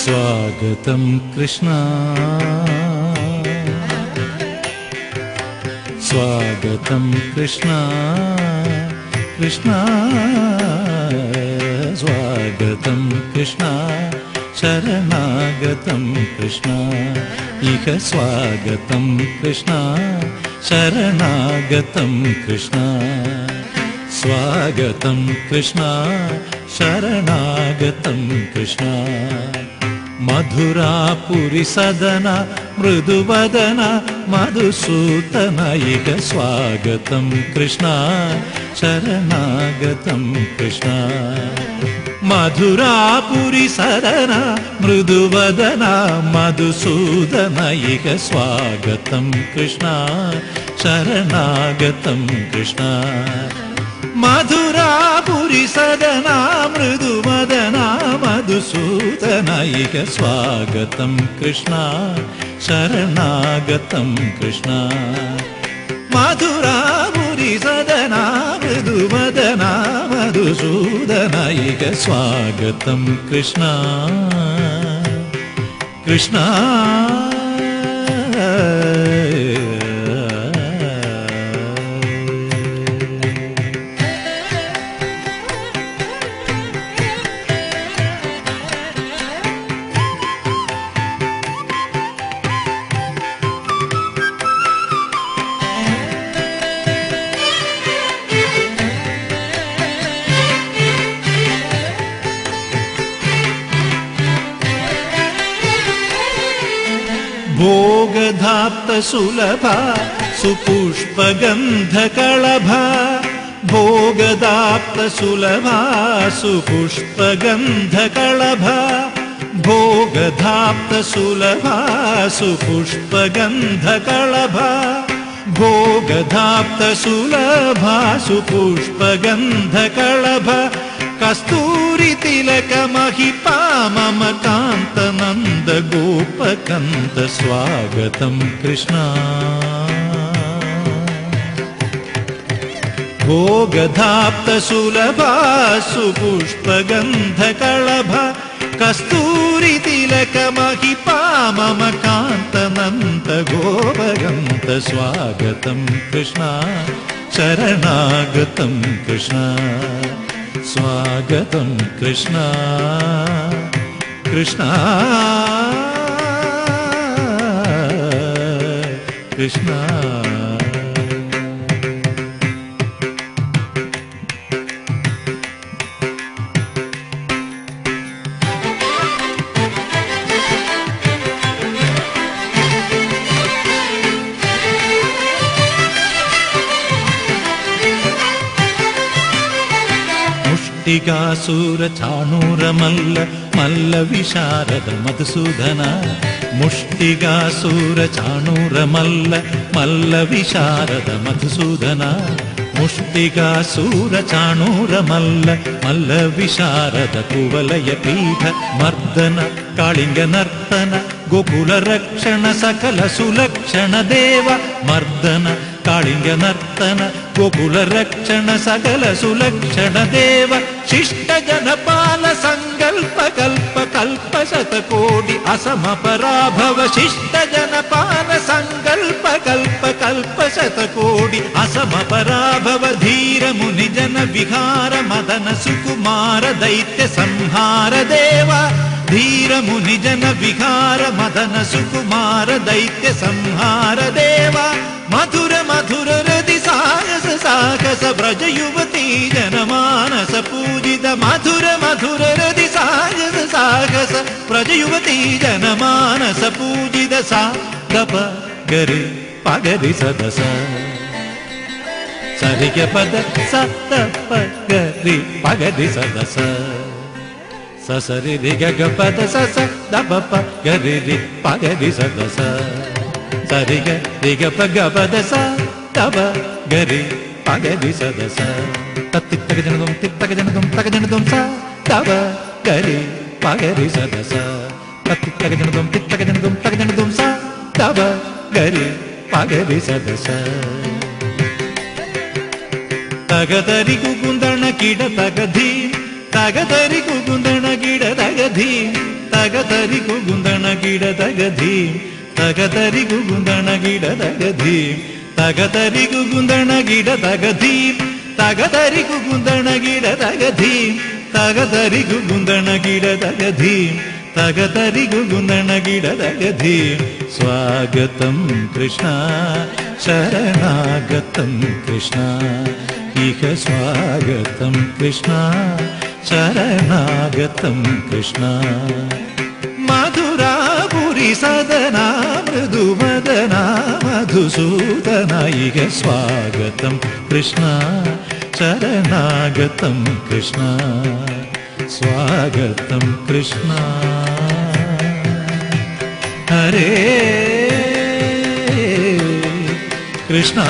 स्वागतं कृष्ण स्वागतं कृष्ण कृष्ण स्वागतं कृष्ण शरणागतं कृष्ण इह स्वागतं कृष्ण शरणागतं कृष्ण स्वागतं कृष्ण शरणागतं कृष्ण मधुरापुरी सदन मृदुवदन मधुसूदन इह स्वागतं कृष्ण शरणागतं कृष्ण मधुरापुरी सदन मृदुवदन मधुसूदन इह स्वागतं कृष्ण शरणागतं कृष्ण मधुरापुरी सदन मृदुवदन मधुसूदन इह स्वागतं कृष्ण शरणागतं कृष्ण मधुरापुरी सदन मृदुवदन मधुसूदन इह स्वागतं कृष्ण कृष्ण भोगधाप्त सुलभा सुपुष्पगन्धकळभा भोगधाप्त सुलभा सुपुष्पगन्धकळभा भोगधाप्त सुलभा सुपुष्पगन्धकळभा भोगधाप्त सुलभा सुपुष्पगन्धकळभा कस्तूरी तिलक महिपा मम कान्त नन्द गोपकन्त स्वागतं कृष्ण भोगधाप्त सुलभा सुपुष्पगन्धकळभा कस्तूरी तिलक महिपा मम कान्त नन्द गोपकन्त स्वागतं कृष्ण शरणागतं कृष्ण स्वागतं कृष्ण कृष्ण कृष्ण मुष्टिकासुर चाणूर मल्ल मल्ल विशारद मधुसूदन मुष्टिकासुर चाणूर मल्ल मल्ल विशारद मधुसूदन मुष्टिकासुर चाणूर मल्ल मल्ल विशारद कुवलय पीठ मर्दन कालिंग नर्तन गोकुल रक्षण सकल सुलक्षण देव मर्दन कालिंग नर्तन गोकुल रक्षण सकल सुलक्षण देव शिष्ट जनपाल संकल्प कल्प कल्प शतकोटि असम पराभव शिष्ट जनपाल संकल्प कल्प कल्प शतकोटि असम पराभव धीर मुनि जन विहार मदन सुकुमार दैत्य संहार देव धीर मुनि जन विहार मदन सुकुमार दैत्य संहार देव मधुर मधुर हृदि साहस साहस ब्रज युवती जनमानस पूजित मधुर मधुर हृदि साहस साहस ब्रज युवती जनमानस पूजित सा दप गरि पगरि सदस सरिग पद सत गरि पगरि सदस ससरि ग पद सस दप गरि पगरि सदस सरि ग पद स तब गरि पगरि सदस तत्तित्तक जनदुम तक जनदुम स तब गरि पगरि सदस तत्तित्तक जनदुम तक जनदुम स तब गरि पगरि सदस तगदरि कुकुंदण किड तगधी തകതരി കുകുന്ദണ ഗിട തകധീം തകതരി കുകുന്ദണ ഗിട തകധീം തകതരി കുകുന്ദണ ഗിട തകധീം തകതരി കുകുന്ദണ ഗിട തകധീം തകതരി കുകുന്ദണ ഗിട തകധീം തകതരി കുകുന്ദണ ഗിട തകധീം തകതരി കുകുന്ദണ ഗിട തകധീം സ്വാഗതം കൃഷ്ണ ശരണാഗതം കൃഷ്ണ ഇഹ സ്വാഗതം കൃഷ്ണ ശരണാഗതം കൃഷ്ണ മധുരാപുരി സദന മൃദുമദന മധുസൂദന ഇഹ സ്വാഗതം കൃഷ്ണ ശരണാഗതം കൃഷ്ണ സ്വാഗതം കൃഷ്ണ ഹരേ കൃഷ്ണ